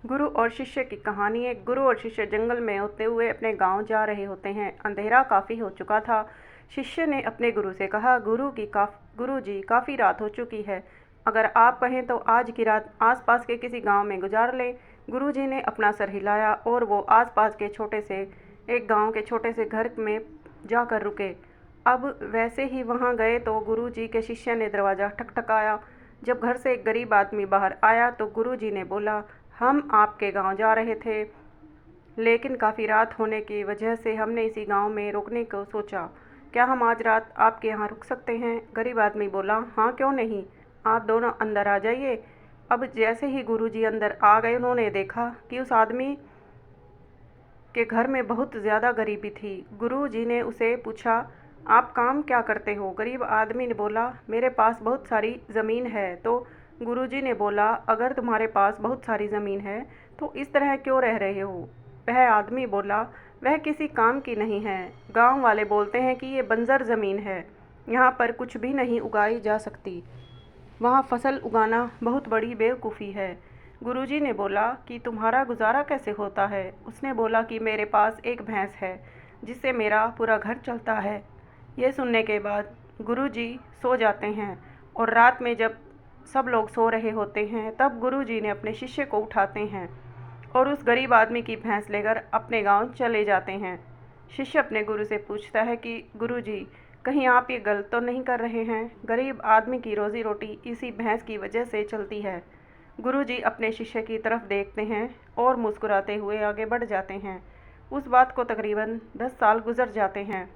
गुरु और शिष्य की कहानी। एक गुरु और शिष्य जंगल में होते हुए अपने गांव जा रहे होते हैं। अंधेरा काफ़ी हो चुका था। शिष्य ने अपने गुरु से कहा, गुरु जी काफ़ी रात हो चुकी है। अगर आप कहें तो आज की रात आसपास के किसी गांव में गुजार लें। गुरु जी ने अपना सर हिलाया और वो आसपास के एक गांव के छोटे से घर में जाकर रुके। अब वैसे ही वहां गए तो गुरु जी के शिष्य ने दरवाज़ा ठकठकाया। जब घर से एक गरीब आदमी बाहर आया तो गुरु जी ने बोला, हम आपके गांव जा रहे थे, लेकिन काफ़ी रात होने की वजह से हमने इसी गांव में रुकने को सोचा। क्या हम आज रात आपके यहाँ रुक सकते हैं? गरीब आदमी बोला, हाँ क्यों नहीं, आप दोनों अंदर आ जाइए। अब जैसे ही गुरुजी अंदर आ गए, उन्होंने देखा कि उस आदमी के घर में बहुत ज़्यादा गरीबी थी। गुरुजी ने उसे पूछा, आप काम क्या करते हो? गरीब आदमी ने बोला, मेरे पास बहुत सारी ज़मीन है। तो गुरुजी ने बोला, अगर तुम्हारे पास बहुत सारी ज़मीन है तो इस तरह क्यों रह रहे हो? वह आदमी बोला, वह किसी काम की नहीं है। गांव वाले बोलते हैं कि ये बंजर ज़मीन है, यहाँ पर कुछ भी नहीं उगाई जा सकती। वहाँ फसल उगाना बहुत बड़ी बेवकूफ़ी है। गुरुजी ने बोला कि तुम्हारा गुजारा कैसे होता है? उसने बोला कि मेरे पास एक भैंस है जिससे मेरा पूरा घर चलता है। ये सुनने के बाद गुरुजी सो जाते हैं और रात में जब सब लोग सो रहे होते हैं तब गुरुजी ने अपने शिष्य को उठाते हैं और उस गरीब आदमी की भैंस लेकर अपने गांव चले जाते हैं। शिष्य अपने गुरु से पूछता है कि गुरुजी, कहीं आप ये गलत तो नहीं कर रहे हैं? गरीब आदमी की रोजी रोटी इसी भैंस की वजह से चलती है। गुरुजी अपने शिष्य की तरफ देखते हैं और मुस्कुराते हुए आगे बढ़ जाते हैं। उस बात को तकरीबन 10 साल गुजर जाते हैं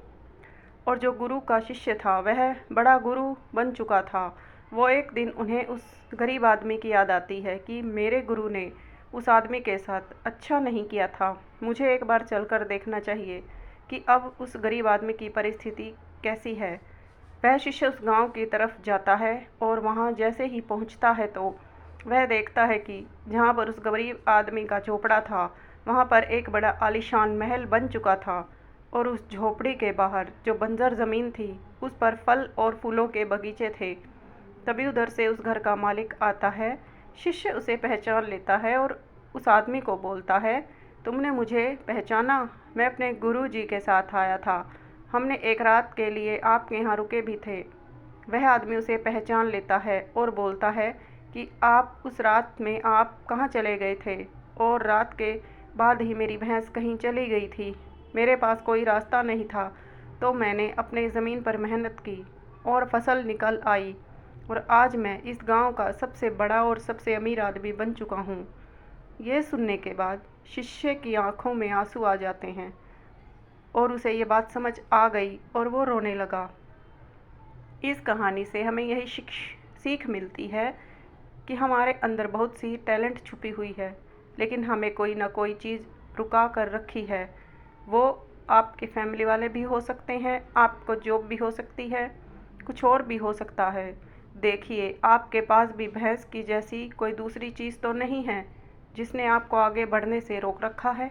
और जो गुरु का शिष्य था वह बड़ा गुरु बन चुका था। वो एक दिन उन्हें उस गरीब आदमी की याद आती है कि मेरे गुरु ने उस आदमी के साथ अच्छा नहीं किया था। मुझे एक बार चलकर देखना चाहिए कि अब उस गरीब आदमी की परिस्थिति कैसी है। वह शिष्य उस गांव की तरफ जाता है और वहां जैसे ही पहुंचता है तो वह देखता है कि जहां पर उस गरीब आदमी का झोपड़ा था वहां पर एक बड़ा आलीशान महल बन चुका था और उस झोपड़ी के बाहर जो बंजर ज़मीन थी उस पर फल और फूलों के बगीचे थे। तभी उधर से उस घर का मालिक आता है। शिष्य उसे पहचान लेता है और उस आदमी को बोलता है, तुमने मुझे पहचाना? मैं अपने गुरु जी के साथ आया था। हमने एक रात के लिए आपके यहाँ रुके भी थे। वह आदमी उसे पहचान लेता है और बोलता है कि आप उस रात में आप कहाँ चले गए थे? और रात के बाद ही मेरी भैंस कहीं चली गई थी। मेरे पास कोई रास्ता नहीं था तो मैंने अपने ज़मीन पर मेहनत की और फसल निकल आई और आज मैं इस गांव का सबसे बड़ा और सबसे अमीर आदमी बन चुका हूँ। ये सुनने के बाद शिष्य की आंखों में आंसू आ जाते हैं और उसे ये बात समझ आ गई और वो रोने लगा। इस कहानी से हमें यही सीख मिलती है कि हमारे अंदर बहुत सी टैलेंट छुपी हुई है, लेकिन हमें कोई ना कोई चीज़ रुका कर रखी है। वो आपके फैमिली वाले भी हो सकते हैं, आपको जॉब भी हो सकती है, कुछ और भी हो सकता है। देखिए, आपके पास भी भैंस की जैसी कोई दूसरी चीज़ तो नहीं है जिसने आपको आगे बढ़ने से रोक रखा है।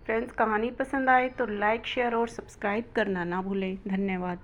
फ्रेंड्स, कहानी पसंद आए तो लाइक, शेयर और सब्सक्राइब करना ना भूलें। धन्यवाद।